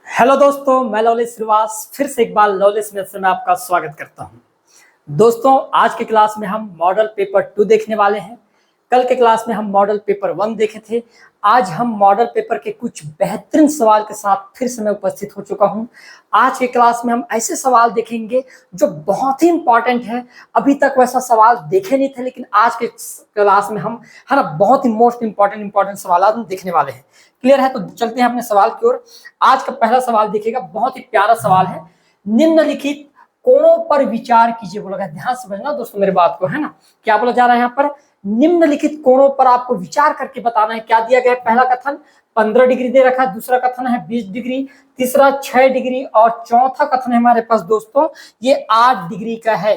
Hello दोस्तों, मैं लवलेश श्रीवास फिर से एक बार लवलेश मैथ्स में आपका स्वागत करता हूं। दोस्तों, आज के क्लास में हम मॉडल पेपर 2 देखने वाले हैं। कल के क्लास में हम मॉडल पेपर 1 देखे थे। आज हम मॉडल पेपर के कुछ बेहतरीन सवाल के साथ फिर से मैं उपस्थित हो चुका हूं। आज के क्लास में हम ऐसे सवाल देखेंगे जो बहुत ही इंपॉर्टेंट है। अभी तक वैसा सवाल देखे नहीं थे, लेकिन आज के क्लास में हम बहुत ही मोस्ट इंपॉर्टेंट सवाल हम देखने वाले हैं। क्लियर है? तो चलते हैं अपने सवाल की ओर। आज का पहला सवाल देखिएगा, बहुत ही प्यारा सवाल है। निम्नलिखित कोणों पर विचार कीजिए बोला गया। ध्यान से समझना दोस्तों मेरी बात को, है ना। क्या बोला जा रहा है यहाँ पर? निम्नलिखित कोणों पर आपको विचार करके बताना है। क्या दिया गया है? पहला कथन 15 डिग्री दे रखा है, दूसरा कथन है 20 डिग्री, तीसरा 6 डिग्री और चौथा कथन है हमारे पास दोस्तों ये 8 डिग्री का है।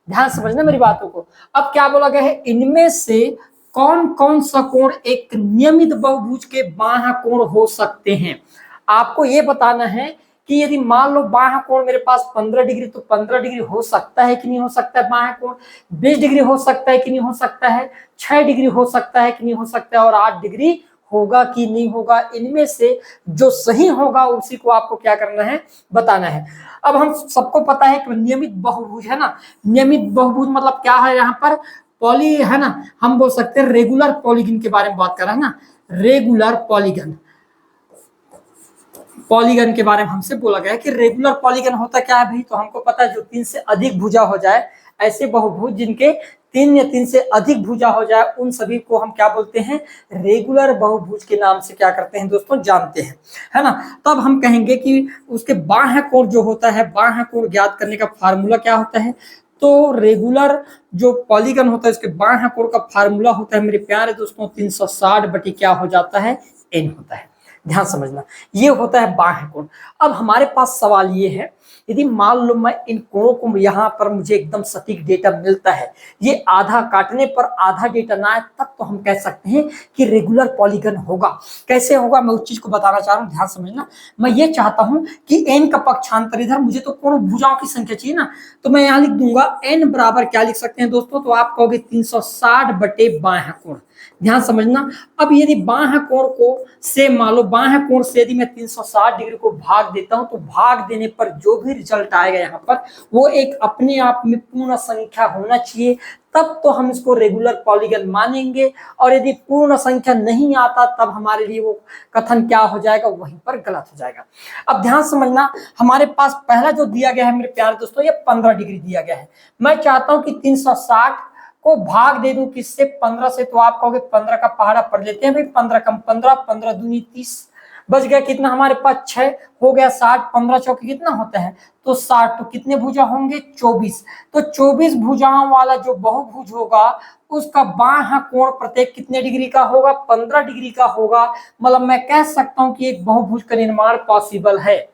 ध्यान समझना मेरी बातों को। अब क्या बोला गया है? इनमें से कौन कौन सा कोण एक नियमित बहुभुज के बाह्य कोण हो सकते हैं। आपको ये बताना है कि यदि मान लो बाह्य कोण मेरे पास 15 डिग्री, तो 15 डिग्री हो सकता है कि नहीं हो सकता है बाह्य कोण, 20 डिग्री हो सकता है कि नहीं हो सकता है, 6 डिग्री हो सकता है कि नहीं हो सकता है, और 8 डिग्री होगा कि नहीं होगा। इनमें से जो सही होगा उसी को आपको क्या करना है? बताना है। अब हम सबको पता है कि नियमित बहुभुज है ना। नियमित बहुभुज मतलब क्या है? यहाँ पर पॉली है ना, हम बोल सकते हैं रेगुलर पॉलीगन के बारे में बात कर रहे हैं ना। रेगुलर पॉलीगन, पॉलीगन के बारे में हमसे बोला गया है कि रेगुलर पॉलीगन होता क्या है भाई? तो हमको पता है जो 3 से अधिक भुजा हो जाए, ऐसे बहुभुज जिनके 3 या 3 से अधिक भुजा हो जाए, उन सभी को हम क्या बोलते हैं? रेगुलर बहुभुज के नाम से क्या करते हैं दोस्तों? जानते हैं, है ना। तब हम कहेंगे कि उसके बाह्य कोण जो होता है, बाह्य कोण ज्ञात करने का फार्मूला क्या होता है? तो रेगुलर जो पॉलीगन होता है उसके बाह्य कोण का फार्मूला होता है मेरे प्यारे दोस्तों 360 बटी क्या हो जाता है? n होता है। ध्यान समझना, ये होता है बाह्य कोण। अब हमारे पास सवाल ये है, यदि मान लो मैं इन कोणों को यहाँ पर मुझे एकदम सटीक डेटा मिलता है, ये आधा काटने पर आधा डेटा ना आए, तब तो हम कह सकते हैं कि रेगुलर पॉलीगन होगा। कैसे होगा मैं उस चीज को बताना चाह रहा हूँ, ध्यान समझना। मैं ये चाहता हूं कि n का पक्षांतर इधर, मुझे तो कोण भुजाओं की संख्या चाहिए ना, तो मैं यहाँ लिख दूंगा n बराबर क्या लिख सकते हैं दोस्तों? तो आप कहोगे 360 बटे बाह्य कोण। ध्यान समझना। अब यदि बाह्य कोण को से मान लो बाह्य कोण से यदि मैं 360 डिग्री को भाग देता हूं, तो भाग देने पर जो भी रिजल्ट आएगा यहाँ पर वो एक अपने आप में पूर्ण संख्या होना चाहिए, तब तो हम इसको रेगुलर पॉलीगन मानेंगे। और यदि पूर्ण संख्या नहीं आता तब हमारे लिए वो कथन क्या हो जाएगा? वहीं पर गलत हो जाएगा। अब ध्यान समझना, हमारे पास पहला जो दिया गया है मेरे प्यारे दोस्तों, ये 15 डिग्री दिया गया है। मैं चाहता हूं कि 360 को भाग दे दूं किससे? 15 से। तो आप कहोगे 15 का पहाड़ा पढ़ लेते हैं भाई। 15 कम 15, 15 दूनी 30, बच गया कितना हमारे पास? 6 हो गया 60, 15 चौके कितना होता है? तो 60। तो कितने भुजा होंगे? 24। तो 24 भुजाओं वाला जो बहुभुज होगा उसका बाह्य कोण प्रत्येक कितने डिग्री का होगा? 15 डिग्री का होगा। मतलब मैं कह सकता हूं कि एक बहुभुज का निर्माण पॉसिबल है।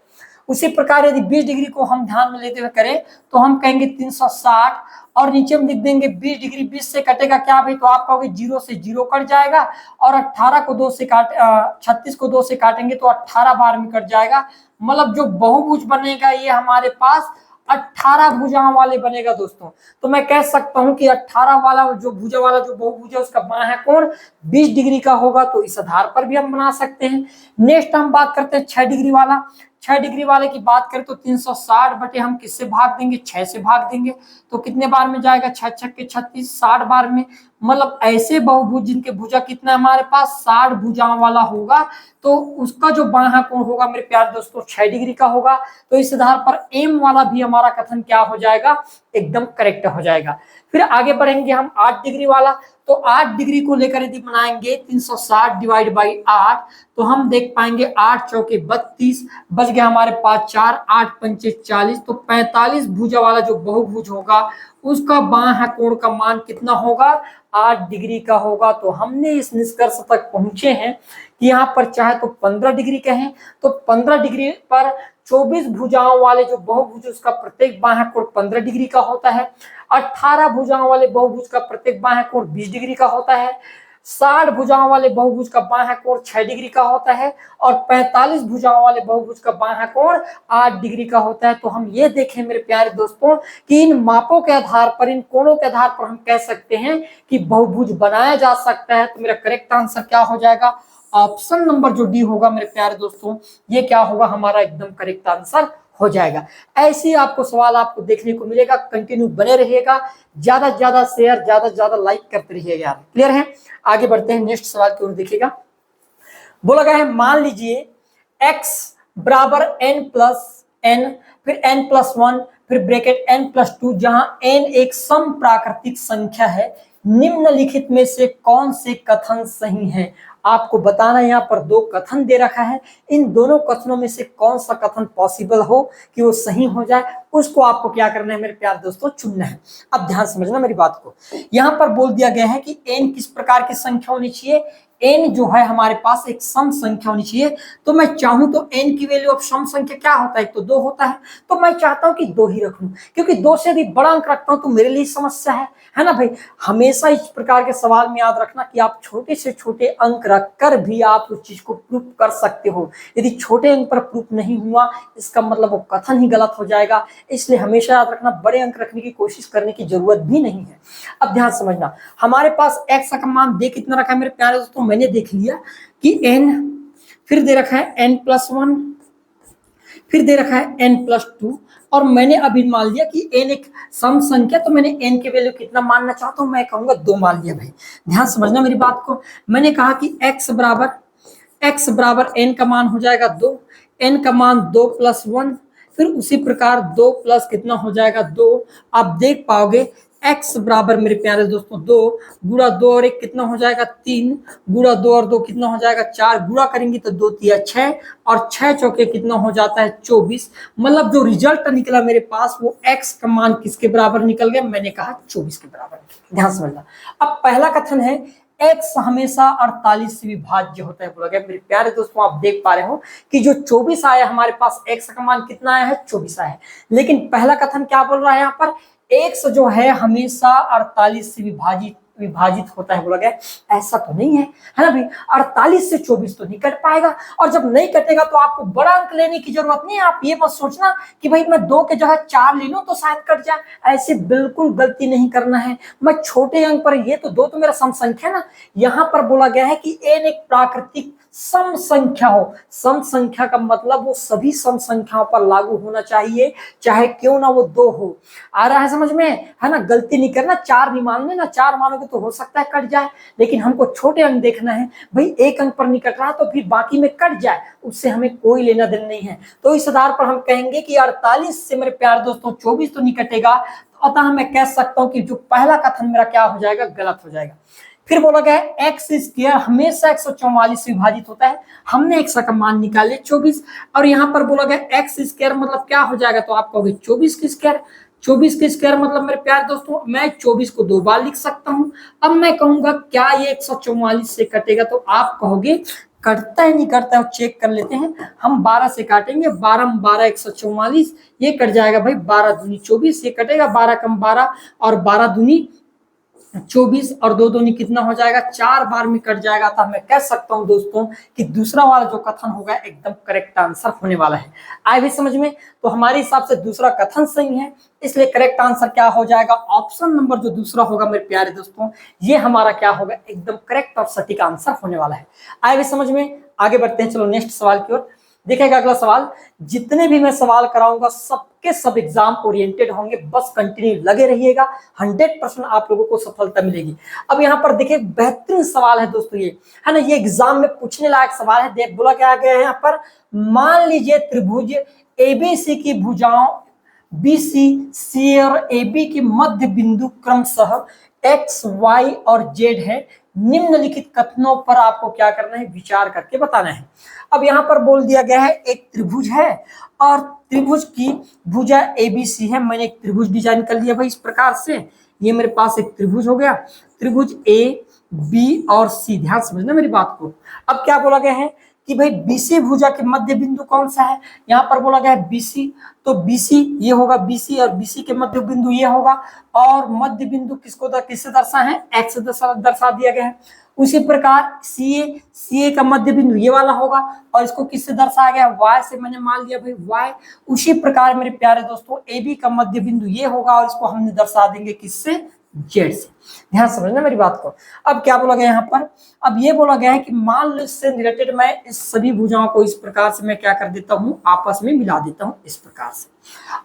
उसी प्रकार यदि 20 डिग्री को हम ध्यान में लेते हुए करें तो हम कहेंगे 360 और नीचे में लिख देंगे 20 डिग्री। 20 से कटेगा क्या भाई? तो आप कहोगे 0 से 0 कट जाएगा, और 18 को 2 से 36 को 2 से काटेंगे तो 18 बार में कट जाएगा। मतलब जो बहुभुज बनेगा ये हमारे पास 18 भुजाओं वाले बनेगा दोस्तों। तो मैं कह सकता हूं कि 18 वाला जो भुजा वाला जो बहुभुज है उसका बाह्य कोण 20 डिग्री का होगा। तो इस आधार पर भी हम बना सकते हैं। नेक्स्ट हम बात करते हैं 6 डिग्री वाला। 6 डिग्री वाले की बात करें तो 360 बटे हम किससे भाग देंगे? 6 से भाग देंगे। तो कितने बार में जाएगा? 6 छक्के 36, 60 बार में। मतलब ऐसे बहुभुज जिनके भुजा कितना हमारे पास? 60 भुजाओं वाला होगा, तो उसका जो बाह्य कोण होगा मेरे प्यारे दोस्तों 6 डिग्री का होगा। तो इस आधार पर एम वाला भी हमारा कथन क्या हो जाएगा? एकदम करेक्ट हो जाएगा। फिर आगे बढ़ेंगे हम 8 डिग्री वाला। तो 8 डिग्री को लेकर यदि बनाएंगे 360 डिवाइड बाई 8, तो हम देख पाएंगे 8 चौके 32, बच गया हमारे पास 4, 8 पंचे 40। तो 45 भुजा वाला जो बहुभुज होगा उसका बाह्य कोण का मान कितना होगा? 8 डिग्री का होगा। तो हमने इस निष्कर्ष तक पहुंचे हैं कि यहाँ पर चाहे तो 15 डिग्री कहें तो 15 डिग्री पर 24 भुजाओं वाले जो बहुभुज उसका प्रत्येक बाह्य कोण 15 डिग्री का होता है। 18 भुजाओं वाले बहुभुज का प्रत्येक बाह्य कोण 20 डिग्री का होता है। 60 भुजाओं वाले बहुभुज का बाह्य कोण 6 डिग्री का होता है, और 45 भुजाओं वाले बहुभुज का बाह्य कोण 8 डिग्री का होता है। तो हम ये देखें मेरे प्यारे दोस्तों कि इन मापों के आधार पर, इन कोणों के आधार पर हम कह सकते हैं कि बहुभुज बनाया जा सकता है। तो मेरा करेक्ट आंसर क्या हो जाएगा? ऑप्शन नंबर जो डी होगा मेरे प्यारे दोस्तों, ये क्या होगा हमारा एकदम करेक्ट आंसर हो जाएगा। ऐसे ही आपको सवाल आपको देखने को मिलेगा, कंटिन्यू बने रहिएगा, ज्यादा से ज्यादा शेयर, ज्यादा से ज्यादा लाइक करते रहिएगा। क्लियर है? आगे बढ़ते हैं नेक्स्ट सवाल की ओर। देखिएगा, बोला गया है मान लीजिए x बराबर n प्लस n, फिर n प्लस 1, फिर ब्रैकेट n प्लस 2, जहां n एक सम प्राकृतिक संख्या है, निम्नलिखित में से कौन से कथन सही हैं? आपको बताना, यहाँ पर दो कथन दे रखा है, इन दोनों कथनों में से कौन सा कथन पॉसिबल हो कि वो सही हो जाए, उसको आपको क्या करना है मेरे प्यारे दोस्तों, चुनना है। अब ध्यान समझना मेरी बात को। यहाँ पर बोल दिया गया है कि n किस प्रकार की संख्या होनी चाहिए, n जो है हमारे पास एक सम संख्या होनी चाहिए। तो मैं चाहूं तो n की वैल्यू ऑफ सम संख्या क्या होता है, तो 2 होता है, तो मैं चाहता हूं कि 2 ही रख लूं, क्योंकि 2 से यदि बड़ा अंक रखता हूं तो मेरे लिए समस्या है ना भाई। हमेशा इस प्रकार के सवाल में याद रखना कि आप छोटे से छोटे अंक रखकर भी आप उस चीज को प्रूफ कर सकते हो। यदि छोटे अंक पर प्रूफ नहीं हुआ, इसका मतलब वो कथन ही गलत हो जाएगा। इसलिए हमेशा याद रखना, बड़े अंक रखने की कोशिश करने की जरूरत भी नहीं है। अब ध्यान समझना, हमारे पास x का मान दे कितना रखा है मेरे प्यारे दोस्तों, मैंने देख लिया कि n, फिर दे रखा है n प्लस 1, फिर दे रखा है n प्लस 2, और मैंने अभी मान लिया कि n एक सम संख्या, तो मैंने n की वैल्यू कितना मानना चाहता हूं, मैं कहूंगा 2 मान लिया भाई। ध्यान समझना मेरी बात को, मैंने कहा कि x बराबर n का मान हो जाएगा 2, n का मान 2 प्लस 1, फिर उसी प्रकार 2 प्लस कितना हो जाएगा 2। आप देख पाओगे x बराबर मेरे प्यारे दोस्तों 2 गुणा 2 और 1 कितना हो जाएगा 3, गुणा 2 और 2 कितना हो जाएगा 4, गुणा करेंगे तो 2 तिया 6, और 6 चौके कितना हो जाता है 24। मतलब जो रिजल्ट निकला मेरे पास वो x का मान किसके बराबर निकल गया, मैंने कहा 24 के बराबर। ध्यान समझना। अब पहला कथन है x हमेशा 48 से विभाज्य होता है बोला गया। मेरे प्यारे दोस्तों, आप देख पा रहे हो कि जो 24 आया हमारे पास, x का मान कितना आया है 24 आया है, लेकिन पहला कथन क्या बोल रहा है यहाँ पर, x जो है हमेशा 48 से विभाजित होता है बोला गया। ऐसा तो नहीं है ना भाई, 48 से 24 तो नहीं कट पाएगा, और जब नहीं कटेगा तो आपको बड़ा अंक लेने की जरूरत नहीं है। आप ये मत सोचना कि भाई मैं 2 के जगह 4 ले लूं तो शायद कट जाए, ऐसे बिल्कुल गलती नहीं करना है। मैं छोटे अंक पर, ये तो 2 तो मेरा सम संख्या ना, यहाँ पर बोला गया है कि n एक प्राकृतिक सम संख्या हो। सम संख्या का मतलब वो सभी सम संख्याओं पर लागू होना चाहिए, चाहे क्यों ना वो 2 हो। आ रहा है समझ में, है ना? गलती नहीं करना, 4 नहीं मान लेना, 4 मानोगे तो हो सकता है कट जाए, लेकिन हमको छोटे अंक देखना है भाई। एक अंक पर नहीं कट रहा तो फिर बाकी में कट जाए, उससे हमें कोई लेना देना नहीं है। तो इस आधार पर हम कहेंगे कि 48 से मेरे प्यारे दोस्तों 24 तो नहीं कटेगा, तो अतः मैं कह सकता हूं कि जो पहला कथन मेरा क्या हो जाएगा, गलत हो जाएगा। फिर बोला गया है एक्स स्क्वायर हमेशा 144 से विभाजित होता है। हमने एक्स का मान निकाले 24, और यहाँ पर बोला गया एक्स स्क्वायर मतलब क्या हो जाएगा, तो आप कहोगे 24 की स्क्वायर। 24 की स्क्वायर मतलब मेरे प्यारे दोस्तों, मैं 24 को 2 बार लिख सकता हूं। अब मैं कहूंगा क्या ये 144 से कटेगा, तो आप कहोगे कटता है नहीं करता है, चेक कर लेते हैं। हम 12 से काटेंगे, 12 12 144, ये कट जाएगा भाई, 12 दूनी 24, ये कटेगा 12 कम 12 और 12 दूनी 24, और 2 दूनी कितना हो जाएगा, 4 बार में कट जाएगा। तो मैं कह सकता हूं दोस्तों कि दूसरा वाला जो कथन होगा एकदम करेक्ट आंसर होने वाला है। आए भी समझ में? तो हमारे हिसाब से दूसरा कथन सही है, इसलिए करेक्ट आंसर क्या हो जाएगा, ऑप्शन नंबर जो दूसरा होगा मेरे प्यारे दोस्तों, ये हमारा क्या होगा, एकदम करेक्ट और सटीक आंसर होने वाला है। आए भी समझ में? आगे बढ़ते हैं, चलो नेक्स्ट सवाल की ओर। देखिएगा अगला सवाल, जितने भी मैं सवाल कराऊंगा सबके सब एग्जाम ओरिएंटेड होंगे, बस कंटिन्यू लगे रहिएगा, 100% आप लोगों को सफलता मिलेगी। अब यहाँ पर देखिए बेहतरीन सवाल है दोस्तों, ये है ना, ये एग्जाम में पूछने लायक सवाल है। देख बोला क्या गया है यहाँ पर, मान लीजिए त्रिभुज एबीसी की भुजाओं बीसी सी और एबी की मध्य बिंदु क्रमशः एक्स वाई और जेड है। निम्नलिखित कथनों पर आपको क्या करना है, विचार करके बताना है। अब यहाँ पर बोल दिया गया है एक त्रिभुज है और त्रिभुज की भुजा एबीसी है। मैंने एक त्रिभुज डिजाइन कर लिया भाई इस प्रकार से, ये मेरे पास एक त्रिभुज हो गया, त्रिभुज ए बी और सी। ध्यान समझना मेरी बात को। अब क्या बोला गया है कि भाई बीसी भुजा के मध्य बिंदु कौन सा है, यहाँ पर बोला गया है बीसी, तो बीसी ये होगा बीसी, और बीसी के मध्य बिंदु ये होगा, और मध्य बिंदु किससे दर्शा है, एक्स से दर्शा दिया गया है। उसी प्रकार सीए का मध्य बिंदु ये वाला होगा, और इसको किससे दर्शाया गया, वाई से। मैंने मान लिया भाई वाई। उसी प्रकार मेरे प्यारे दोस्तों एबी का मध्य बिंदु ये होगा, और इसको हमने दर्शा देंगे किससे, जेड से। ध्यान समझना मेरी बात को। अब क्या बोला गया यहाँ पर, अब ये बोला गया है कि मान लो इससे रिलेटेड मैं इस सभी भुजाओं को इस प्रकार से मैं क्या कर देता हूँ, आपस में मिला देता हूँ इस प्रकार से।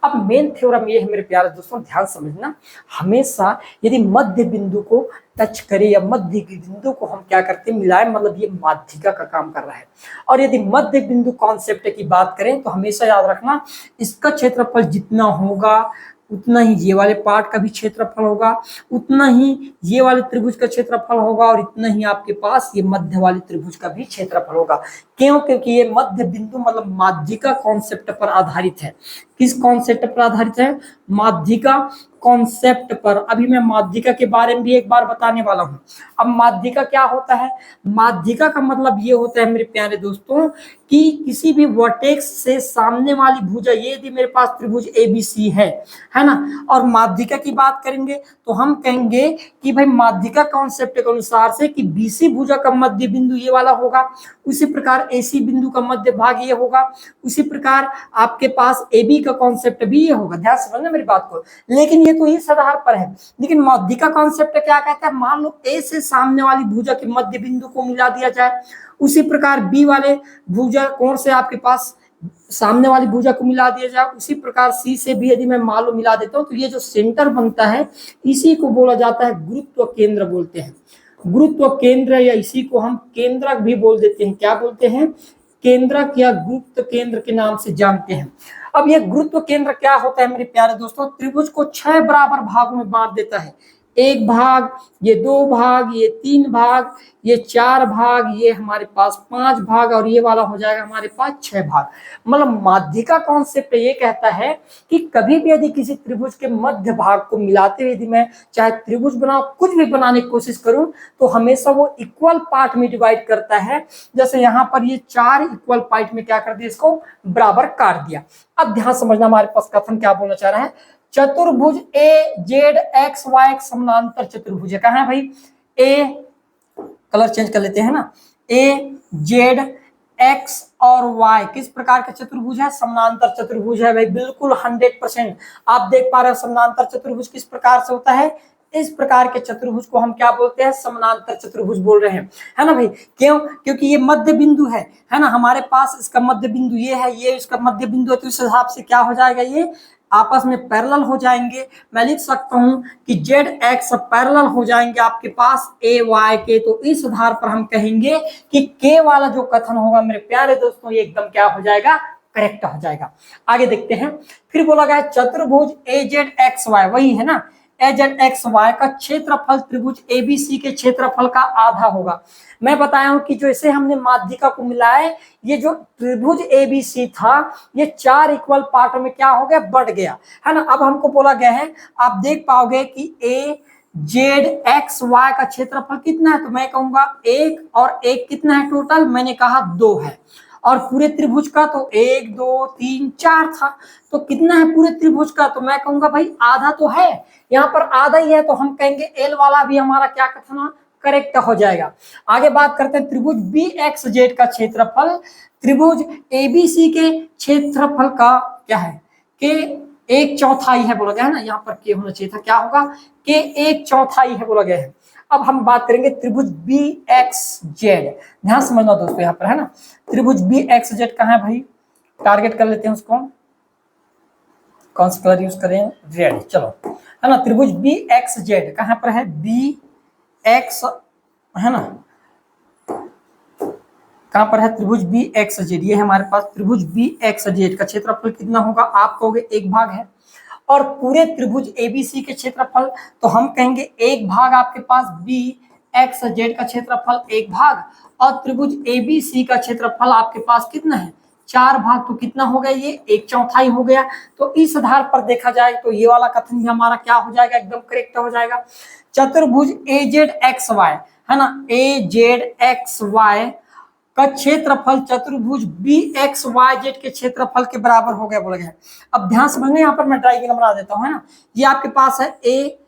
अब मेन थ्योरम ये है मेरे प्यारे दोस्तों, ध्यान समझना, हमेशा यदि मध्य बिंदु को टच करे या मध्य बिंदु को हम क्या करते हैं, मिलाए, मतलब ये माध्यिका का काम कर रहा है। और यदि मध्य बिंदु कॉन्सेप्ट की बात करें तो हमेशा याद रखना, इसका क्षेत्रफल जितना होगा उतना ही ये वाले पार्ट का भी क्षेत्रफल होगा, उतना ही ये वाले त्रिभुज का क्षेत्रफल होगा, और इतना ही आपके पास ये मध्य वाले त्रिभुज का भी क्षेत्रफल होगा। क्यों? क्योंकि ये मध्य बिंदु मतलब माध्यिका कॉन्सेप्ट पर आधारित है। किस कॉन्सेप्ट पर आधारित है? माध्यिका कॉन्सेप्ट पर। अभी मैं माध्यिका के बारे में भी एक बार बताने वाला हूं। अब माध्यिका क्या होता है? माध्यिका का मतलब ये होता है मेरे प्यारे दोस्तों कि किसी भी वर्टेक्स से सामने वाली भुजा, ये यदि मेरे पास त्रिभुज एबीसी है ना, और माध्यिका की बात करेंगे तो हम कहेंगे कि भाई माध्यिका कॉन्सेप्ट के अनुसार से कि बीसी भुजा का मध्य बिंदु ये वाला होगा, उसी प्रकार एसी बिंदु का मध्य भाग ये होगा, उसी प्रकार आपके पास एबी का कॉन्सेप्ट भी ये होगा। ध्यान समझना मेरी बात को। लेकिन ये तो इस आधार पर है, लेकिन माध्यिका कॉन्सेप्ट क्या कहता है, मान लो ए से सामने वाली भुजा के मध्य बिंदु को मिला दिया जाए, उसी प्रकार बी वाले भुजा कोण से आपके पास सामने वाली भुजा को मिला दिया जाए, उसी प्रकार सी से भी यदि मैं मान लो मिला देता हूं, तो ये जो सेंटर बनता है इसी को बोला जाता है गुरुत्व केंद्र बोलते हैं। गुरुत्व केंद्र, या इसी को हम केंद्रक भी बोल देते हैं। क्या बोलते हैं? केंद्रक या गुरुत्व केंद्र के नाम से जानते हैं। अब ये गुरुत्व केंद्र क्या होता है मेरे प्यारे दोस्तों, त्रिभुज को 6 बराबर भागों में बांट देता है। एक भाग, ये 2 भाग, ये 3 भाग, ये 4 भाग, ये हमारे पास 5 भाग, और ये वाला हो जाएगा हमारे पास 6 भाग। मतलब माध्यिका कॉन्सेप्ट ये कहता है कि कभी भी यदि किसी त्रिभुज के मध्य भाग को मिलाते हुए यदि मैं चाहे त्रिभुज बनाऊं, कुछ भी बनाने की कोशिश करूं, तो हमेशा वो इक्वल पार्ट में डिवाइड करता है। जैसे यहाँ पर ये 4 इक्वल पार्ट में क्या कर दिया, इसको बराबर काट दिया। अब ध्यान समझना, हमारे पास कथन क्या बोलना चाह रहा है, चतुर्भुज ए जेड एक्स वाई समानांतर चतुर्भुज है। कहाँ है भाई? ए, कलर चेंज कर लेते हैं ना, ए जेड एक्स और वाई किस प्रकार का चतुर्भुज है? समानांतर चतुर्भुज है भाई, बिल्कुल 100%। आप देख पा रहे हो समानांतर चतुर्भुज किस प्रकार से होता है, इस प्रकार के चतुर्भुज को हम क्या बोलते हैं? समानांतर चतुर्भुज बोल रहे हैं, है ना भाई। क्यों? क्योंकि ये मध्य बिंदु है ना, हमारे पास इसका मध्य बिंदु ये है, ये इसका मध्य बिंदु है, तो इस हिसाब से क्या हो जाएगा, ये आपस में पैरेलल हो जाएंगे। मैं लिख सकता हूं कि जेड एक्स पैरेलल हो जाएंगे आपके पास ए वाई के। तो इस आधार पर हम कहेंगे कि के वाला जो कथन होगा मेरे प्यारे दोस्तों, ये एकदम क्या हो जाएगा, करेक्ट हो जाएगा। आगे देखते हैं, फिर बोला गया चतुर्भुज ए जेड एक्स वाई, वही है ना, ए जेड एक्स वाई का क्षेत्रफल त्रिभुज एबीसी के क्षेत्रफल का आधा होगा। मैं बताया हूं कि जैसे हमने माध्यिका को मिलाए, ये जो त्रिभुज एबीसी था ये 4 इक्वल पार्ट में क्या हो गया, बढ़ गया, है ना। अब हमको बोला गया है, आप देख पाओगे कि ए जेड एक्स वाई का क्षेत्रफल कितना है, तो मैं कहूंगा 1 और 1 कितना है टोटल, मैंने कहा 2 है। और पूरे त्रिभुज का तो 1 2 3 4 था, तो कितना है पूरे त्रिभुज का, तो मैं कहूंगा भाई आधा तो है, यहाँ पर आधा ही है, तो हम कहेंगे एल वाला भी हमारा क्या कथन करेक्ट हो जाएगा। आगे बात करते हैं त्रिभुज बी एक्स जेड का क्षेत्रफल त्रिभुज एबीसी के क्षेत्रफल का क्या है, के 1/4 है बोला गया है ना, यहाँ पर के होना चाहिए था, क्या होगा, के 1/4 है बोला गया है। अब हम बात करेंगे त्रिभुज बी एक्स जेड, ध्यान समझना दोस्तों यहाँ पर, है ना, त्रिभुज बी एक्स जेड कहाँ है भाई, टारगेट कर लेते हैं उसको, कौन सा कलर यूज करें, रेड, चलो, है ना। त्रिभुज बी एक्स जेड कहाँ पर है, बी एक्स, है ना, कहां पर है, त्रिभुज बी एक्स जेड, ये है हमारे पास त्रिभुज बी एक्स जेड का क्षेत्रफल कितना होगा, आप कहोगे 1 भाग है। और पूरे त्रिभुज एबीसी के क्षेत्रफल, तो हम कहेंगे 1 भाग आपके पास बी एक्स जेड का क्षेत्रफल 1 भाग, और त्रिभुज एबीसी का क्षेत्रफल आपके पास कितना है, 4 भाग, तो कितना हो गया, ये 1/4 हो गया। तो इस आधार पर देखा जाए तो ये वाला कथन भी हमारा क्या हो जाएगा, एकदम करेक्ट हो जाएगा। चतुर्भुज ए जेड एक्स वाई, है ना, ए जेड एक्स वाई का क्षेत्रफल चतुर्भुज बी एक्स वाई जेड के क्षेत्रफल के बराबर हो गया बोला गया। अब ध्यान समझना, यहाँ पर मैं डायग्राम बना देता हूँ, है ना, ये आपके पास है ए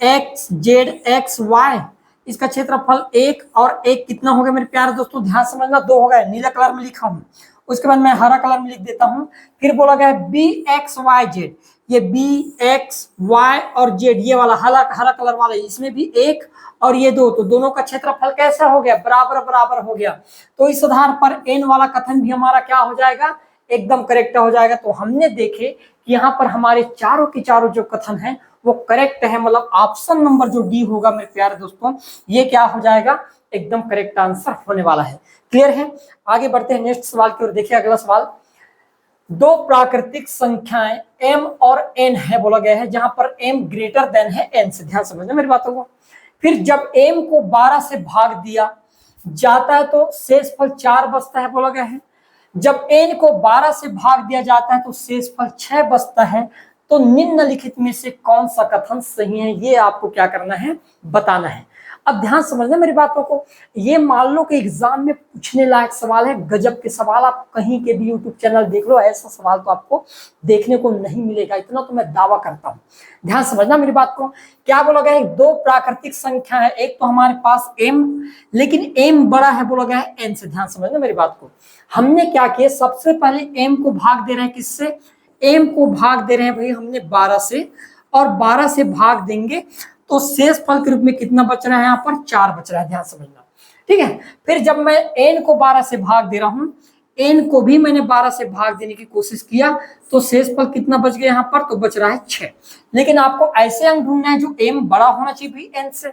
एक्स जेड एक्स वाई, इसका क्षेत्रफल 1 और 1 कितना हो गया मेरे प्यारे दोस्तों, ध्यान समझना, 2 हो गए, नीला कलर में लिखा हूँ, उसके बाद मैं हरा कलर में लिख देता हूँ। फिर बोला गया बी एक्स वाई जेड, ये बी एक्स वाई और जेड, ये वाला हरा हरा कलर वाला, इसमें भी एक और ये दो, तो दोनों का क्षेत्रफल कैसा हो गया, बराबर बराबर हो गया। तो इस आधार पर एन वाला कथन भी हमारा क्या हो जाएगा, एकदम करेक्ट हो जाएगा। तो हमने देखे कि यहाँ पर हमारे चारों के चारों जो कथन है वो करेक्ट है, मतलब ऑप्शन नंबर जो डी होगा मेरे प्यारे दोस्तों, ये क्या हो जाएगा, एकदम करेक्ट आंसर होने वाला है। क्लियर है? आगे बढ़ते हैं नेक्स्ट सवाल की ओर। देखिए अगला सवाल, दो प्राकृतिक संख्याएं m और n है बोला गया है, जहां पर m ग्रेटर देन है n से। ध्यान समझना मेरी बातों को। फिर जब m को 12 से भाग दिया जाता है तो शेषफल 4 बचता है बोला गया है। जब n को 12 से भाग दिया जाता है तो शेषफल 6 बचता है। तो निम्नलिखित में से कौन सा कथन सही है, ये आपको क्या करना है, बताना है। अब ध्यान समझना मेरी बातों को, ये मान लो कि एग्जाम में पूछने लायक सवाल है, गजब के सवाल। आप कहीं के भी यूट्यूब चैनल देख लो, ऐसा सवाल तो आपको देखने को नहीं मिलेगा, इतना तो मैं दावा करता हूं। ध्यान समझना मेरी बात को। क्या बोला गया है, दो प्राकृतिक संख्या है, एक तो हमारे पास m, लेकिन m बड़ा है बोला गया है n से। ध्यान समझना मेरी बात को। हमने क्या किया, सबसे पहले m को भाग दे रहे हैं किससे, m को भाग दे रहे हैं भाई हमने 12 से, और 12 से भाग देंगे तो शेष फल के रूप में कितना बच रहा है, यहाँ पर 4 बच रहा है। ध्यान समझना, ठीक है। फिर जब मैं n को 12 से भाग दे रहा हूं, n को भी मैंने 12 से भाग देने की कोशिश किया, तो शेष फल कितना बच गया यहाँ पर, तो बच रहा है 6। लेकिन आपको ऐसे अंक ढूंढना है जो m बड़ा होना चाहिए भाई n से।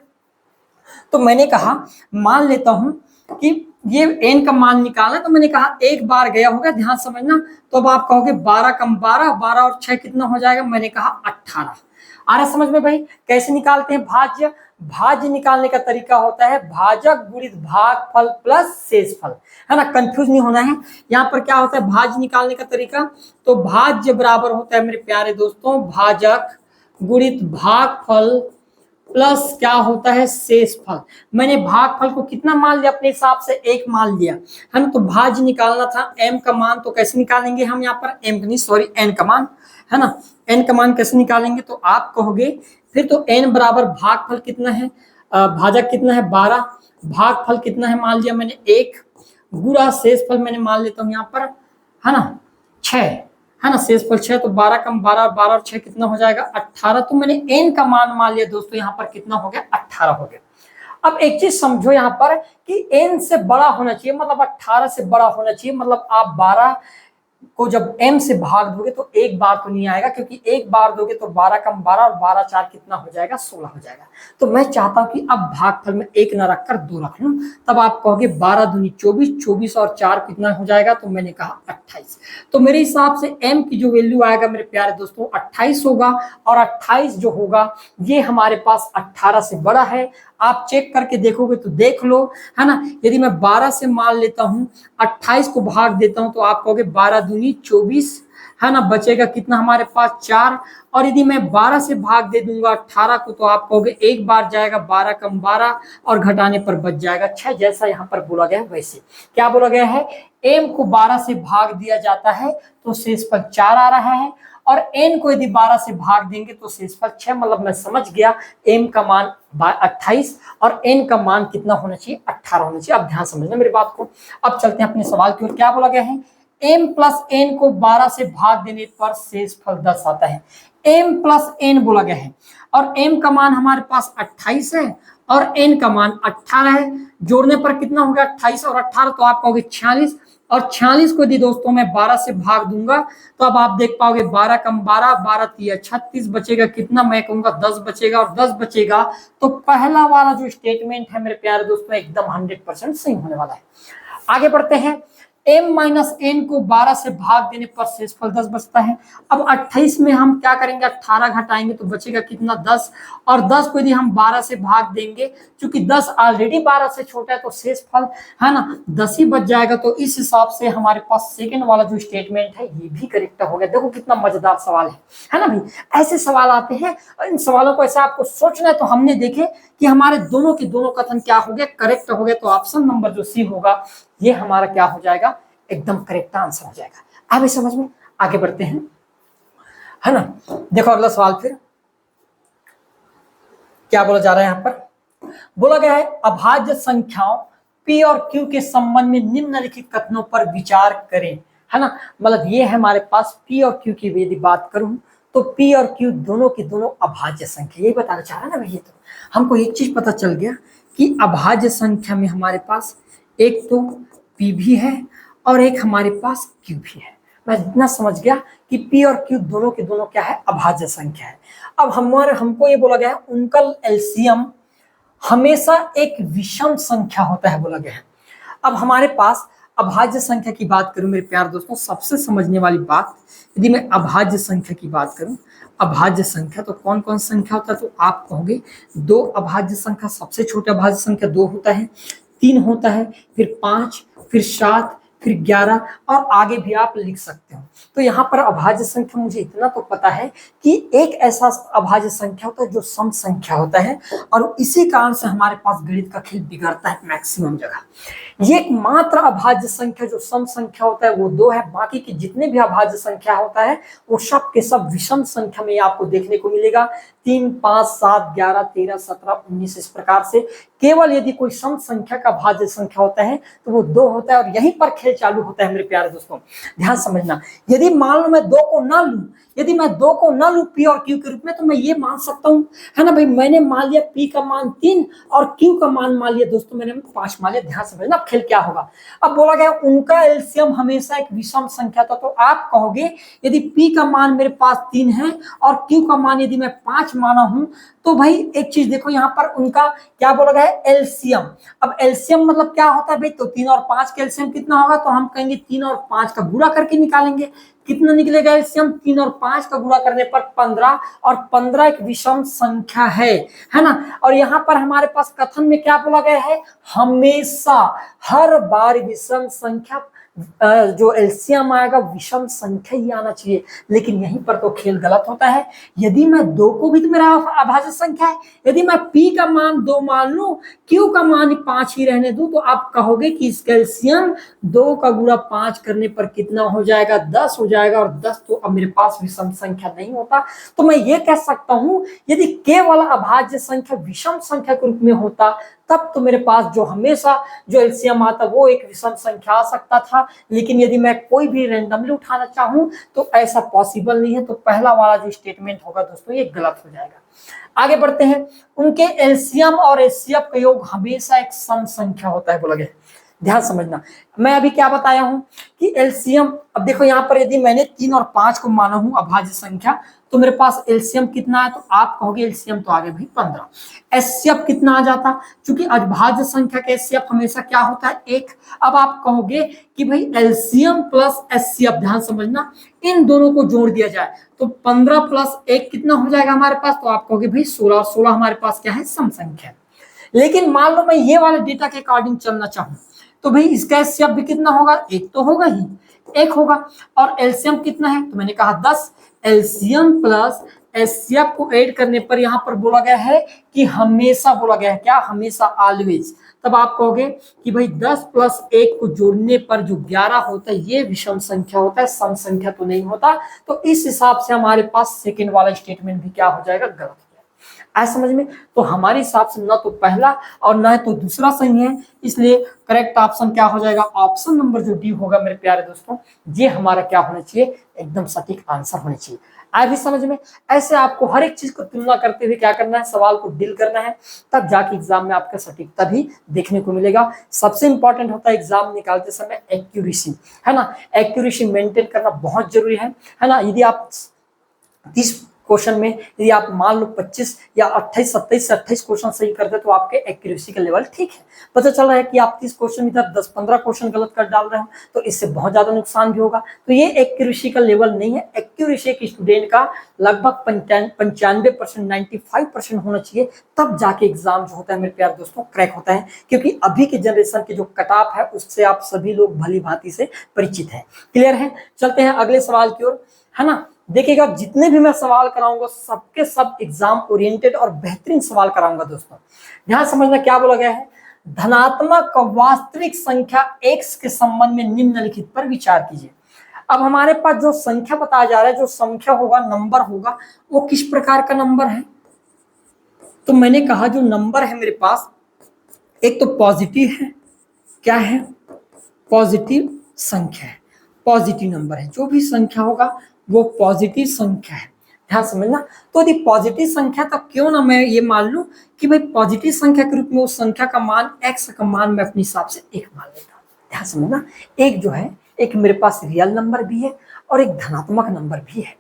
तो मैंने कहा, मान लेता हूं कि ये n का मान निकाला, तो मैंने कहा एक बार गया होगा। ध्यान समझना, तो अब आप कहोगे 12 कम 12, 12 और 6 कितना हो जाएगा, मैंने कहा 18। आ रहा समझ में भाई, कैसे निकालते हैं भाज्य। भाज्य निकालने का तरीका होता है भाजक गुणित भागफल प्लस शेषफल, है ना, कंफ्यूज नहीं होना है। यहाँ पर क्या होता है भाज्य निकालने का तरीका, तो भाज्य बराबर होता है मेरे प्यारे दोस्तों भाजक गुणित भागफल प्लस क्या होता है शेषफल। मैंने भागफल को कितना मान लिया, अपने हिसाब से 1 मान लिया, है ना। तो भाज्य निकालना था m का मान, तो कैसे निकालेंगे हम, यहाँ पर m नहीं सॉरी n का मान, है ना। n का मान कैसे निकालेंगे, तो आप कहोगे फिर तो n बराबर भागफल कितना है, भाजक कितना है 12, भागफल कितना है मान लिया मैंने 1, गुणा शेषफल मैंने मान लेता हूँ यहाँ पर, है ना 6, है ना। शेषफल 6, तो 12 कम 12, 12 और 6 कितना हो जाएगा 18। तो मैंने n का मान मान लिया दोस्तों, यहाँ पर कितना हो गया 18 हो गया। अब एक चीज समझो यहाँ पर कि n से बड़ा होना चाहिए, मतलब 18 से बड़ा होना चाहिए, मतलब आप 12 को जब m से भाग दोगे तो एक बार तो नहीं आएगा, क्योंकि एक बार दोगे तो 12 कम 12 और 12 4 कितना हो जाएगा 16 हो जाएगा। तो मैं चाहता हूं कि अब भागफल में 1 न रखकर 2 रख लूं, तब आप कहोगे 12 दूनी 24, 24 और 4 कितना हो जाएगा, तो मैंने कहा 28। तो मेरे हिसाब से m की जो वैल्यू आएगा मेरे प्यारे दोस्तों 28 होगा, और 28 जो होगा ये हमारे पास 18 से बड़ा है। आप चेक करके देखोगे तो देख लो, है ना। यदि मैं 12 से मान लेता हूं, 28 को भाग देता हूं, तो आप कहोगे 12 दूनी 24, है ना, बचेगा कितना हमारे पास 4। और यदि मैं 12 से भाग दे दूंगा 18 को, तो आप कहोगे एक बार जाएगा 12 कम 12 और घटाने पर बच जाएगा 6, जैसा यहाँ पर बोला गया है वैसे। क्या बोला गया है, m को 12 से भाग दिया जाता है तो शेषफल 4 आ रहा है, और n को यदि 12 से भाग देंगे तो शेषफल 6, मतलब मैं समझ गया m का मान 28 और n का मान कितना होना चाहिए 18 होना चाहिए। अब ध्यान समझना मेरी बात को। अब चलते हैं अपने सवाल की ओर। क्या बोला गया है, m प्लस n को 12 से भाग देने पर शेषफल 10 आता है। m प्लस n बोला गया है, और m का मान हमारे पास 28 है और n का मान 18 है। जोड़ने पर कितना होगा 28 और 18, तो आप कहोगे 46, और 46 को यदि दोस्तों मैं 12 से भाग दूंगा तो अब आप देख पाओगे 12 कम 12, 12 3 36, बचेगा कितना, मैं कहूंगा 10 बचेगा, और 10 बचेगा तो पहला वाला जो स्टेटमेंट है मेरे प्यारे दोस्तों एकदम 100% सही होने वाला है। आगे बढ़ते हैं, m माइनस n को 12 से भाग देने पर शेषफल 10 बचता है। अब 28 में हम क्या करेंगे, 18 घटाएंगे तो बचेगा कितना 10, और 10 को यदि हम 12 से भाग देंगे, क्योंकि 10 ऑलरेडी 12 से छोटा है तो शेषफल, है ना, 10 ही बच जाएगा। तो इस हिसाब से हमारे पास सेकंड वाला जो स्टेटमेंट है ये भी करेक्ट हो गया। देखो कितना मजेदार सवाल है ना भाई। ऐसे सवाल आते हैं, इन सवालों को ऐसे आपको सोचना है। तो हमने देखे कि हमारे दोनों के दोनों कथन क्या हो गए, करेक्ट हो गए। तो ऑप्शन नंबर जो सी होगा ये हमारा क्या हो जाएगा, एकदम करेक्ट आंसर हो जाएगा। अब समझ में आगे बढ़ते हैं, है ना। देखो अगला सवाल फिर क्या बोला जा रहा है। यहां पर बोला गया है अभाज्य संख्याओं p और q के संबंध में निम्नलिखित कथनों पर विचार करें, है ना। मतलब ये है हमारे पास p और q की यदि बात करूं तो P और Q दोनों की दोनों अभाज्य संख्या, यही बताना चाह रहा है ना भैया। तो हमको एक चीज पता चल गया कि अभाज्य संख्या में हमारे पास एक तो P भी है और एक हमारे पास Q भी है। मैं इतना समझ गया कि P और Q दोनों के दोनों क्या है, अभाज्य संख्या है। अब हमको ये बोला गया है उनका एलसीएम हमेशा एक विषम संख्या होता है बोला गया है। अब हमारे पास अभाज्य संख्या की बात करूं मेरे प्यार दोस्तों, सबसे समझने वाली बात, यदि मैं अभाज्य संख्या की बात करूं, अभाज्य संख्या तो कौन कौन संख्या होता है, तो आप कहोगे दो अभाज्य संख्या, सबसे छोटा अभाज्य संख्या 2 होता है, 3 होता है, फिर 5, फिर 7, फिर 11 और आगे भी आप लिख सकते हो। तो यहाँ पर अभाज्य संख्या मुझे इतना तो पता है कि एक ऐसा अभाज्य संख्या होता है जो सम संख्या होता है, और इसी कारण से हमारे पास गणित का खेल बिगड़ता है मैक्सिमम जगह। ये एकमात्र अभाज्य संख्या जो सम संख्या होता है वो 2 है, बाकी के जितने भी अभाज्य संख्या होता है वो सब के सब विषम संख्या में आपको देखने को मिलेगा। 3, 5, 7, 11, 13, 17, 19 इस प्रकार से। केवल यदि कोई सम संख्या का भाज्य संख्या होता है तो वो 2 होता है, और यहीं पर खेल चालू होता है मेरे प्यारे दोस्तों। ध्यान समझना, यदि मान लो मैं 2 को ना लूं, यदि मैं 2 को ना लूं P और Q के रूप में, तो मैं ये मान सकता हूं, है ना भाई, मैंने मान लिया P का मान 3 और Q का मान लिया दोस्तों मैंने 5 मान लिया। ध्यान समझना खेल क्या होगा। अब बोला गया उनका एलसीएम हमेशा एक विषम संख्या था, तो आप कहोगे यदि P का मान मेरे पास 3 है और Q का मान यदि मैं 5 माना हूं, तो भाई एक चीज देखो यहाँ पर उनका क्या बोला गया है, एलसीएम। अब एलसीएम मतलब क्या होता है भाई, तो 3 और 5 का एलसीएम कितना होगा, तो हम कहेंगे 3 और 5 का गुणा करके निकालेंगे। कितना निकलेगा एलसीएम, 3 और 5 का गुणा करने पर 15, और 15 एक विषम संख्या है ना। और यहाँ पर हमारे पास कथन में क्या बोला गया है, हमेशा हर बार विषम संख्या जो एलसीएम आएगा विषम संख्या ही आना चाहिए। लेकिन यहीं पर तो खेल गलत होता है। यदि मैं 2 को भी तो मेरा अभाज्य संख्या है, यदि मैं P का मान 2 मान लूं, Q का मान 5 ही रहने दूं, तो आप कहोगे कि इसका एलसीएम 2 का गुणा 5 करने पर कितना हो जाएगा, 10 हो जाएगा, और 10 तो अब मेरे पास विषम संख्या नहीं होता। तो मैं ये कह सकता हूं यदि केवल अभाज्य संख्या विषम संख्या के रूप में होता तब तो मेरे पास जो हमेशा जो एलसीएम आता वो एक विषम संख्या आ सकता था। लेकिन यदि मैं कोई भी रैंडमली उठाना चाहूं तो ऐसा पॉसिबल नहीं है। तो पहला वाला जो स्टेटमेंट होगा दोस्तों ये गलत हो जाएगा। आगे बढ़ते हैं, उनके एलसीएम और एचसीएफ का योग हमेशा एक सम संख्या होता है बोला गया। ध्यान समझना, मैं अभी क्या बताया हूं कि एलसीएम, अब देखो यहाँ पर यदि मैंने 3 और 5 को माना हूं अभाज्य संख्या, तो मेरे पास एलसीएम कितना है, तो आप कहोगे एलसीएम तो आगे भी 15। एचसीएफ कितना आ जाता, क्योंकि अभाज्य संख्या का एचसीएफ हमेशा क्या होता है, 1। अब आप कहोगे कि भाई एलसीएम प्लस एचसीएफ, ध्यान समझना, इन दोनों को जोड़ दिया जाए तो 15 प्लस 1 कितना हो जाएगा हमारे पास, तो आप कहोगे भाई 16। 16 हमारे पास क्या है, सम संख्या। लेकिन मान लो मैं ये वाले डेटा के अकॉर्डिंग चलना चाहूं, तो भाई इसका एचसीएफ भी कितना होगा, 1 तो होगा ही, 1 होगा। और एलसीएम कितना है, तो मैंने कहा 10। एलसीएम प्लस एचसीएफ को ऐड करने पर यहाँ पर बोला गया है कि हमेशा, बोला गया है क्या, हमेशा, ऑलवेज। तब आप कहोगे कि भाई 10 प्लस 1 को जोड़ने पर जो 11 होता है ये विषम संख्या होता है, सम संख्या तो नहीं होता। तो इस हिसाब से हमारे पास सेकेंड वाला स्टेटमेंट भी क्या हो जाएगा, गलत। आया समझ में। तो हमारे हिसाब से ना तो पहला और ना तो दूसरा सही है, इसलिए करेक्ट ऑप्शन क्या हो जाएगा, ऑप्शन नंबर जो डी होगा मेरे प्यारे दोस्तों, ये हमारा क्या होना चाहिए, एकदम सटीक आंसर होना चाहिए। आया भी समझ में। ऐसे आपको हर एक चीज को तुलना करते हुए क्या करना है, सवाल को डील करना है, तब जाके एग्जाम में आपका सटीकता भी देखने को मिलेगा। सबसे इंपॉर्टेंट होता है एग्जाम निकालते समय एक्यूरेसी, है ना। एक्यूरेसी मेंटेन करना बहुत जरूरी है ना। यदि आप 30 क्वेश्चन में यदि आप मान लो 25 या 28, 27 से 28 क्वेश्चन सही करते तो आपके एक्यूरेसी का लेवल ठीक है। पता चल रहा है कि आप 30 क्वेश्चन इधर 10-15 क्वेश्चन गलत कर डाल रहे हो, तो इससे बहुत ज्यादा नुकसान भी होगा। तो ये एक्यूरेसी का लेवल नहीं है। एक्यूरेसी एक स्टूडेंट का लगभग 95%, 95% होना चाहिए, तब जाके एग्जाम जो होता है मेरे प्यारे दोस्तों क्रैक होता है। क्योंकि अभी के जनरेशन के जो कट ऑफ है उससे आप सभी लोग भली भांति से परिचित है। क्लियर है। चलते हैं अगले सवाल की ओर, है ना। देखिएगा जितने भी मैं सवाल कराऊंगा सबके सब एग्जाम ओरिएंटेड और बेहतरीन सवाल कराऊंगा दोस्तों। ध्यान समझना क्या बोला गया है, धनात्मक वास्तविक संख्या x के संबंध में निम्नलिखित पर विचार कीजिए। अब हमारे पास जो संख्या बताया जा रहा है, जो संख्या होगा, नंबर होगा, वो किस प्रकार का नंबर है। तो मैंने कहा जो नंबर है मेरे पास, एक तो पॉजिटिव है, क्या है, पॉजिटिव संख्या है, पॉजिटिव नंबर है। जो भी संख्या होगा वो पॉजिटिव संख्या है। ध्यान समझना। तो यदि पॉजिटिव संख्या तो क्यों ना मैं ये मान लूं कि भाई पॉजिटिव संख्या के रूप में उस संख्या का मान x का मान मैं अपने हिसाब से 1 मान लेता हूं। ध्यान समझना, एक जो है एक मेरे पास रियल नंबर भी है और एक धनात्मक नंबर भी है।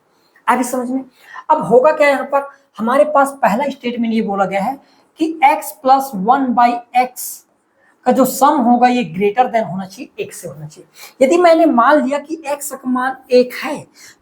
आगे समझ में। अब होगा क्या, यहाँ पर हमारे पास पहला स्टेटमेंट ये बोला गया है कि x प्लस 1/x का जो सम होगा ये ग्रेटर देन होना चाहिए 1 से होना चाहिए। यदि मैंने मान लिया कि x का मान 1 है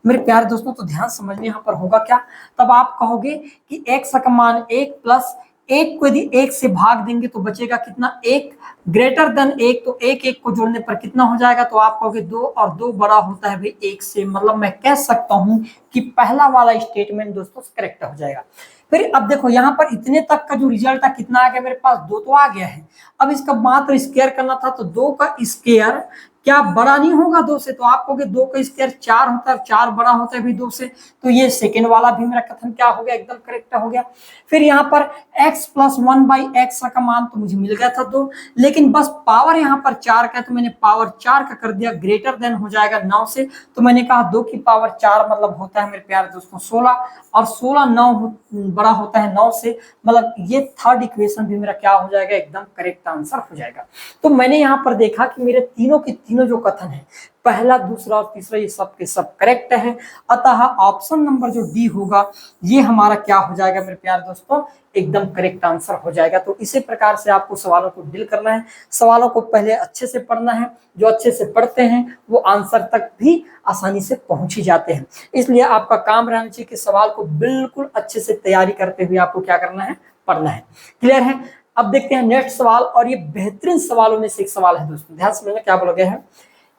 मेरे प्यारे दोस्तों, तो ध्यान समझने यहाँ पर होगा क्या, तब आप कहोगे कि x का मान 1 प्लस 1 को यदि 1 से भाग देंगे तो बचेगा कितना, 1 ग्रेटर देन 1, तो 1 1 को जोड़ने पर कितना हो जाएगा, तो आप कहोगे 2, और 2 बड़ा होता है भाई 1 से। मतलब मैं कह सकता हूं कि पहला वाला स्टेटमेंट दोस्तों करेक्ट हो जाएगा। फिर अब देखो यहाँ पर इतने तक का जो रिजल्ट था कितना आ गया मेरे पास, 2 तो आ गया है। अब इसका मात्र स्क्वायर करना था, तो 2 का स्क्वायर क्या बड़ा नहीं होगा 2 से, तो आप कहोगे 2 का स्क्वायर 4 होता है, 4 बड़ा होता है भी 2 से, तो ये सेकेंड वाला भी मेरा कथन क्या हो गया, एकदम करेक्ट हो गया। फिर यहाँ पर x प्लस 1/x का मान तो मुझे मिल गया था 2, लेकिन बस पावर यहाँ पर 4 का है, तो मैंने पावर 4 का कर दिया, ग्रेटर देन हो जाएगा 9 से, तो मैंने कहा 2 की पावर 4 मतलब होता है मेरे प्यारे दोस्तों 16, और 16 9 बड़ा होता है 9 से, मतलब ये थर्ड इक्वेशन भी मेरा क्या हो जाएगा, एकदम करेक्ट आंसर हो जाएगा। तो मैंने यहाँ पर देखा कि मेरे तीनों के तीनों जो कथन है, पहला दूसरा और तीसरा, ये सब के सब करेक्ट है। अतः ऑप्शन नंबर जो डी होगा ये हमारा क्या हो जाएगा मेरे प्यारे दोस्तों, एकदम करेक्ट आंसर हो जाएगा। तो इसी प्रकार से आपको सवालों को डील करना है, सवालों को पहले अच्छे से पढ़ना है, जो अच्छे से पढ़ते हैं वो आंसर तक भी आसानी से पहुंच ही जाते हैं। इसलिए आपका काम रहना चाहिए कि सवाल को बिल्कुल अच्छे से तैयारी करते हुए आपको क्या करना है, पढ़ना है। क्लियर है। अब देखते हैं नेक्स्ट सवाल, और ये बेहतरीन सवालों में से एक सवाल है दोस्तों, ध्यान समझना क्या बोला गया है,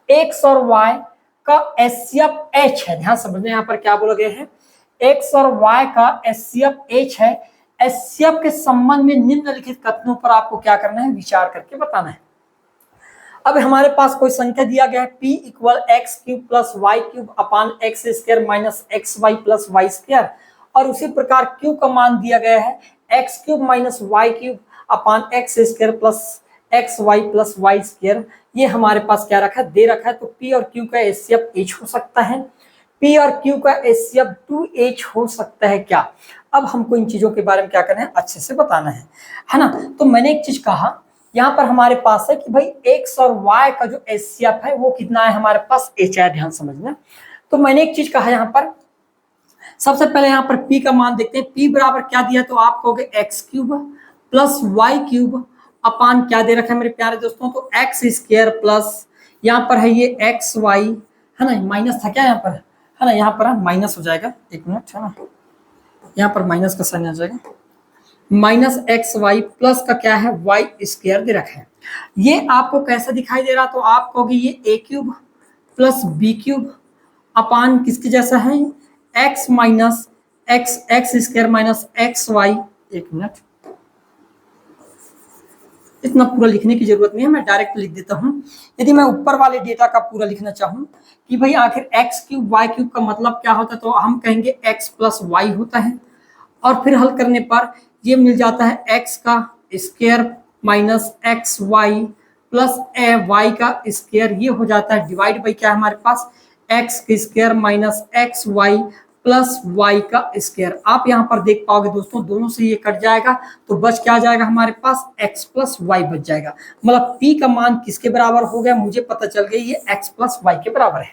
x और y का HCF h है। ध्यान समझना यहाँ पर क्या बोला गया है, x और y का HCF h है। HCF के संबंध में निम्नलिखित कथनों पर आपको क्या करना है, विचार करके बताना है। अब हमारे पास कोई संख्या दिया गया है p equal x cube plus y cube upon x square minus x Y plus y square, और उसी प्रकार q का मान दिया गया है x cube minus y cube upon x square plus x Y plus y square. ये हमारे पास क्या रखा है, दे रखा है। तो p और q का HCF h हो सकता है, p और q का HCF 2h हो सकता है क्या। अब हमको इन चीजों के बारे में क्या करना है, अच्छे से बताना है ना। तो मैंने एक चीज कहा यहाँ पर हमारे पास है कि भाई x और y का जो HCF है वो कितना है, हमारे पास h है। ध्यान समझना। तो मैंने एक चीज कहा यहाँ पर, सबसे पहले यहाँ पर p का मान देखते हैं, p बराबर क्या दिया, तो आप कहोगे x cube plus y cube upon क्या दे रखा है मेरे प्यारे दोस्तों, तो एक्स स्क्वायर प्लस यहाँ पर है ये एक्स वाई, है ना, माइनस था क्या यहाँ पर, है ना, यहाँ पर माइनस हो जाएगा, एक मिनट, है ना, यहाँ पर माइनस का साइन आ जाएगा, माइनस एक्स वाई प्लस का क्या है, वाई स्क्वायर दे रखा है। ये आपको कैसा दिखाई दे रहा, तो आप कहोगे ये A cube plus B cube अपान किसके जैसा है, X minus X X square minus x Y. एक मिनट, इतना पूरा लिखने की जरूरत नहीं है, मैं डायरेक्ट लिख देता हूं। यदि मैं ऊपर वाले डेटा का पूरा लिखना चाहूं कि भाई आखिर एक्स क्यूब वाई क्यूब का मतलब क्या होता है, तो हम कहेंगे एक्स प्लस वाई होता है, और फिर हल करने पर ये मिल जाता है एक्स का square minus x Y plus Y का स्क्वायर, ये हो जाता है डिवाइड बाई क्या हमारे पास, एक्स का square minus x Y plus Y का स्क्वायर। आप यहाँ पर देख पाओगे दोस्तों, दोनों से ये कट जाएगा तो बच क्या जाएगा हमारे पास, x प्लस वाई बच जाएगा। मतलब p का मान किसके बराबर हो गया, मुझे पता चल गया ये x प्लस वाई के बराबर है।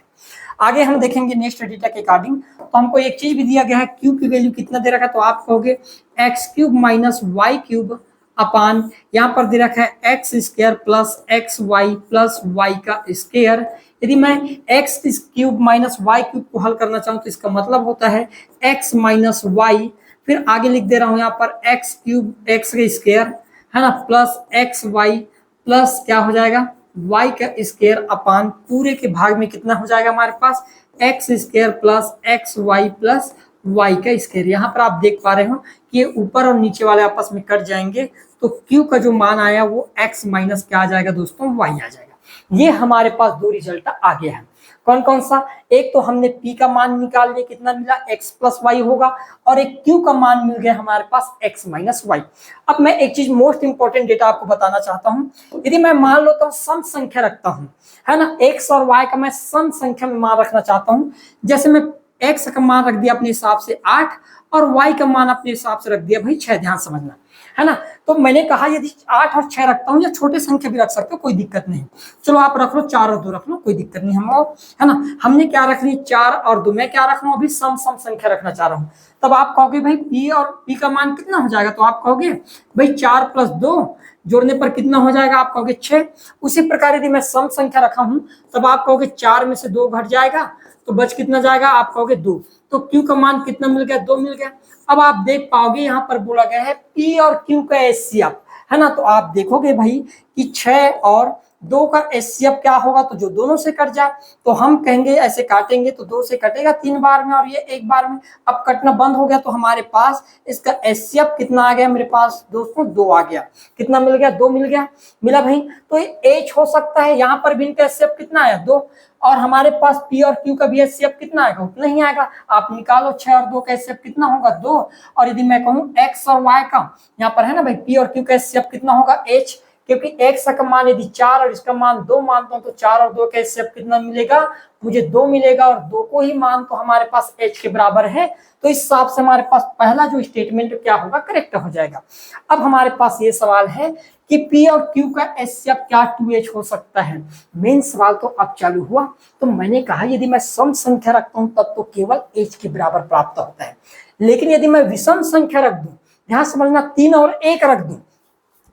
आगे हम देखेंगे नेक्स्ट डेटा के अकॉर्डिंग, तो हमको एक चीज भी दिया गया है, q की वैल्यू कितना दे रखा है, तो आप कहोगे x cube minus y cube upon यहाँ पर दे रखा है x square plus x Y plus Y का स्क्वायर। यदि मैं x cube minus y cube को हल करना चाहूँ तो इसका मतलब होता है एक्स माइनस वाई, फिर आगे लिख दे रहा हूँ यहाँ पर एक्स क्यूब एक्स का स्क्वायर, है ना, प्लस एक्स वाई प्लस क्या हो जाएगा, वाई का स्क्वायर अपान पूरे के भाग में कितना हो जाएगा हमारे पास, X square plus x Y plus Y का स्क्वायर। यहाँ पर आप देख पा रहे हो कि ये ऊपर और नीचे वाले आपस में कट जाएंगे, तो क्यू का जो मान आया वो एक्स माइनस क्या आ जाएगा दोस्तों, वाई आ जाएगा। ये हमारे पास दो रिजल्ट आ गया है। कौन कौन सा, एक तो हमने p का मान निकाल लिया, कितना मिला, x प्लस वाई होगा, और एक q का मान मिल गया हमारे पास x माइनस वाई। अब मैं एक चीज मोस्ट इंपॉर्टेंट डेटा आपको बताना चाहता हूं, यदि मैं मान लो तो सम संख्या रखता हूं, है ना, x और y का मैं सम संख्या में मान रखना चाहता हूं, जैसे मैं x का मान रख दिया अपने हिसाब से 8 और y का मान अपने हिसाब से रख दिया भाई 6। ध्यान समझना, है ना। तो मैंने कहा यदि 8 और 6 रखता हूं या छोटे संख्या भी रख सकते हो, कोई दिक्कत नहीं। चलो आप रख लो 4 और 2 रख लो, कोई दिक्कत नहीं। हम है ना, हमने क्या रख ली 4 और 2। मैं क्या रख रहा हूं अभी सम संख्या रखना चाह रहा हूं। तब आप कहोगे भाई p और p का मान कितना हो जाएगा, तो आप कहोगे भाई 4 + 2 जोड़ने पर कितना हो जाएगा, आप कहोगे 6। उसी प्रकार यदि मैं सम संख्या रखा हूं तब आप कहोगे 4 में से 2 घट जाएगा तो बच कितना जाएगा, आप कहोगे 2। तो q का मान कितना मिल गया, 2 मिल गया। अब आप देख पाओगे यहाँ पर बोला गया है p और q का एचसीएफ, है ना। तो आप देखोगे भाई कि 6 और 2 का एचसीएफ क्या होगा, तो जो दोनों से कट जाए तो हम कहेंगे ऐसे काटेंगे तो 2 से कटेगा 3 बार में और ये 1 बार में। अब कटना बंद हो गया तो हमारे पास इसका एचसीएफ कितना आ गया, मेरे पास दोस्तों 2 आ गया। कितना मिल गया, 2 मिल गया, मिला भाई। तो ये एच हो सकता है, यहाँ पर भी इनका एचसीएफ कितना आया, 2। और हमारे पास पी और क्यू का भी एचसीएफ कितना आएगा, उतना ही आएगा। आप निकालो 6 और 2 का एचसीएफ कितना होगा, 2। और यदि मैं कहूं एक्स और वाई का, यहाँ पर है ना भाई पी और क्यू का एचसीएफ कितना होगा, एच। क्योंकि एक्स का मान यदि 4 और इसका मान 2 मानता हूं तो 4 और 2 का एचसीएफ कितना मिलेगा, मुझे 2 मिलेगा। और 2 को ही मान तो हमारे पास एच के बराबर है। तो इस हिसाब से हमारे पास पहला जो स्टेटमेंट क्या होगा, करेक्ट हो जाएगा। अब हमारे पास ये सवाल है कि P और Q का एचसीएफ क्या 2H हो सकता है। मेन सवाल तो अब चालू हुआ। तो मैंने कहा यदि मैं सम संख्या रखता हूं तब तो केवल H के बराबर प्राप्त होता है, लेकिन यदि मैं विषम संख्या रख दूं, ध्यान समझना 3 और 1 रख दूं,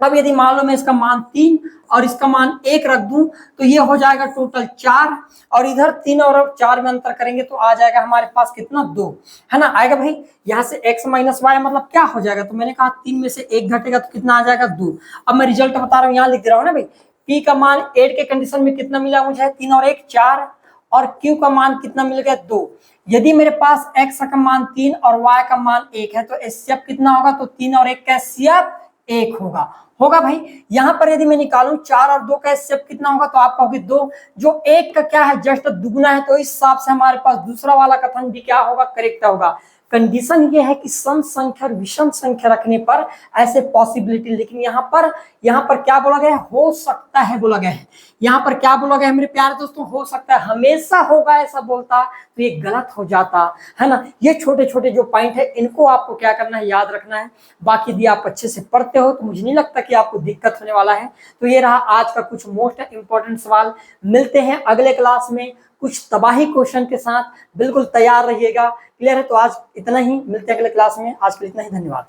अब यदि मान लो मैं इसका मान 3 और इसका मान 1 रख दूं तो ये हो जाएगा टोटल 4। और इधर 3 और 4 में अंतर करेंगे तो आ जाएगा हमारे पास कितना, 2, है ना। आएगा भाई यहाँ से x माइनस वाई मतलब क्या हो जाएगा, तो मैंने कहा 3 में से 1 घटेगा तो कितना आ जाएगा, 2। अब मैं रिजल्ट बता रहा हूँ, यहाँ लिख दे रहा हूँ ना भाई। p का मान 8 के कंडीशन में कितना मिला मुझे, 3 और 1 4। और q का मान कितना मिल गया, 2। यदि मेरे पास x का मान 3 और y का मान 1 है तो एचसीएफ कितना होगा, तो 3 और 1 का एचसीएफ 1 होगा भाई। यहां पर यदि मैं निकालूं 4 और 2 का एचसीएफ कितना होगा, तो आप कहोगे 2। जो 1 का क्या है, जस्ट दुगुना है। तो इस हिसाब से हमारे पास दूसरा वाला कथन भी क्या होगा, करेक्ट होगा। कंडीशन ये है कि सम संख्या और विषम संख्या रखने पर ऐसे पॉसिबिलिटी, लेकिन यहाँ पर क्या बोला गया है, हो सकता है बोला गया है। यहाँ पर क्या बोला गया है मेरे प्यारे दोस्तों, हो सकता है। हमेशा होगा ऐसा बोलता तो ये गलत हो जाता, है ना। ये छोटे छोटे जो पॉइंट है इनको आपको क्या करना है, याद रखना है। बाकी यदि आप अच्छे से पढ़ते हो तो मुझे नहीं लगता कि आपको दिक्कत होने वाला है। तो ये रहा आज का कुछ मोस्ट इंपॉर्टेंट सवाल। मिलते हैं अगले क्लास में कुछ तबाही क्वेश्चन के साथ, बिल्कुल तैयार रहिएगा। क्लियर है, तो आज इतना ही, मिलते हैं अगले क्लास में। आज के लिए इतना ही, धन्यवाद।